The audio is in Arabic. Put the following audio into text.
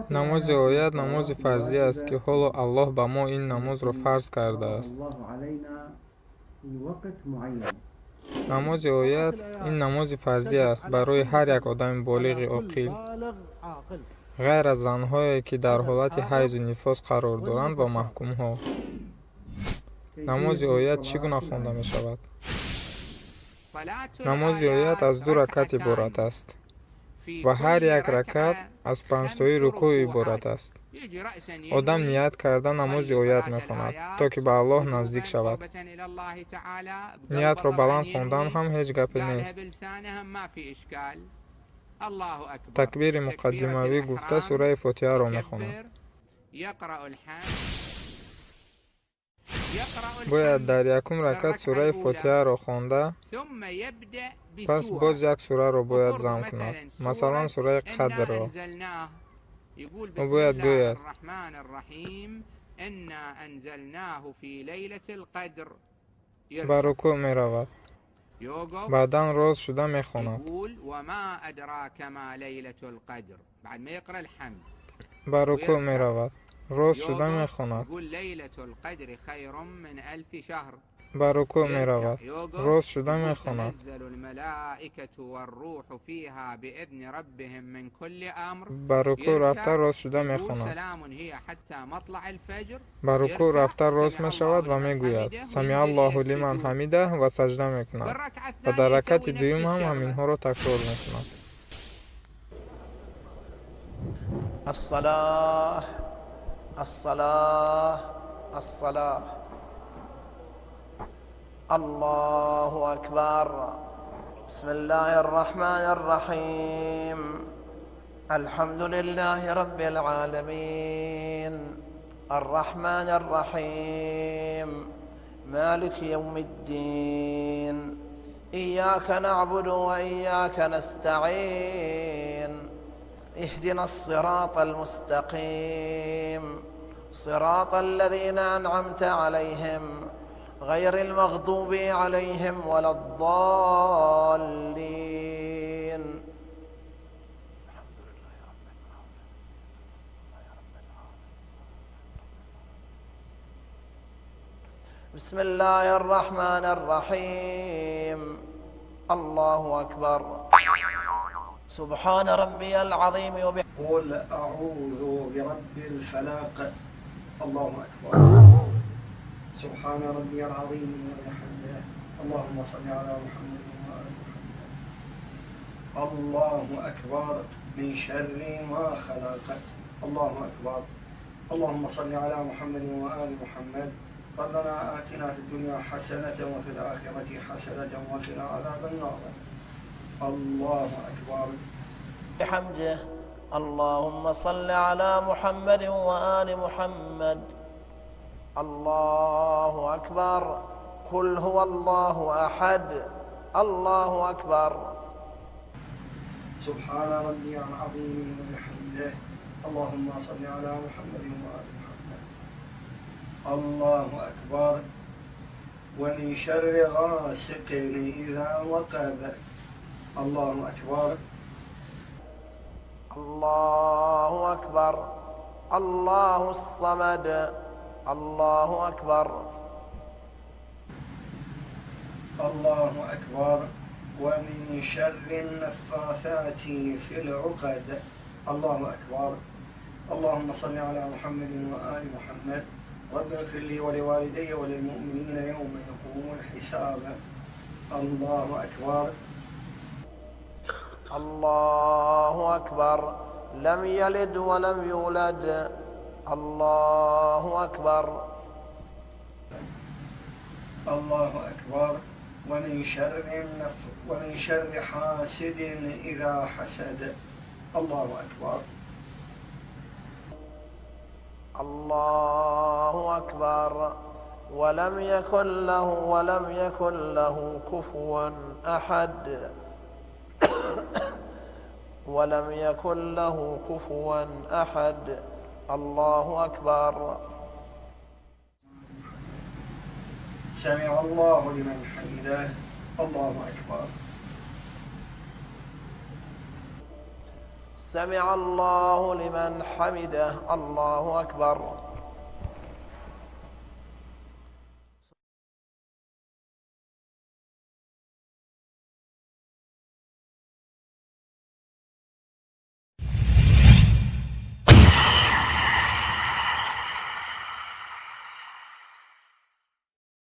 намози оят намози фарзӣ аст, ки ҳоло Аллоҳ ба мо ин намозро фарз кардааст. намози оят ин намози фарзӣ аст барои ҳар як одами болиғи оқил, ғайр аз занҳое, ки дар ҳолати ҳайзу нифос қарор доранд ва маҳкумҳо. намози оят чӣ гуна хонда мешавад? намози оят аз 2 ракат иборат аст ва ҳар як ракат аз 5-тои рукӯъ иборат аст. одам ният карда намози оят мехонад, то ки ба Аллоҳ наздик шавад. ниятро баланд хондан ҳам ҳеҷ гапе нест. такбири муқаддимавӣ гуфта сураи фотиҳаро мехонад. бояд дар якум ракат сураи фотиҳаро хонда, пас боз як сураро бояд замъ кунад. масалан, сураи қадрро. ӯ бояд гӯяд: ба рукӯъ меравад, баъдан роз шуда мехонад. ба рукӯъ меравад, роз шуда мехонад. ба рукӯъ меравад, роз шуда мехонад. ба рукӯъ рафта роз шуда мехонад. ба рукӯъ рафта роз мешавад ва мегӯяд: самиаллоҳу лиман ҳамидаҳ ва сажда мекунад ва дар ракати дуюм ҳам ҳаминҳоро такрор мекунад. الصلاة الصلاة الصلاة. الله أكبر. بسم الله الرحمن الرحيم. الحمد لله رب العالمين الرحمن الرحيم مالك يوم الدين. إياك نعبد وإياك نستعين. اهدنا الصراط المستقيم صراط الذين أنعمت عليهم غير المغضوب عليهم ولا الضالين. بسم الله الرحمن الرحيم. الله أكبر. سبحان ربي العظيم قل أعوذ برب الفلق. الله أكبر. سبحان ربي العظيم وبحمده. اللهم صل على محمد وآل محمد. الله أكبر من شر ما خلق. الله أكبر. اللهم صل على محمد وآل محمد. ربنا آتنا في الدنيا حسنة وفي الآخرة حسنة وقنا عذاب النار. الله أكبر. بحمده. اللهم صل على محمد وآل محمد. الله أكبر. قل هو الله أحد. الله أكبر. سبحان ربي العظيم وبحمده. اللهم صل على محمد وآل محمد. الله أكبر. ومن شر غاسق إذا وقب. الله أكبر. الله أكبر. الله الصمد. الله أكبر. الله أكبر. ومن شر النفاثات في العقد. الله أكبر. اللهم صل على محمد وآل محمد. رب اغفر لي ولوالدي وللمؤمنين يوم يقوم الحساب. الله أكبر. الله أكبر. لم يلد ولم يولد. الله أكبر. الله أكبر. ومن شر حاسد إذا حسد. الله أكبر. الله أكبر. ولم يكن له كفوا أحد. ولم يكن له كفوا أحد. الله أكبر. سمع الله لمن حمده. الله أكبر. سمع الله لمن حمده. الله أكبر.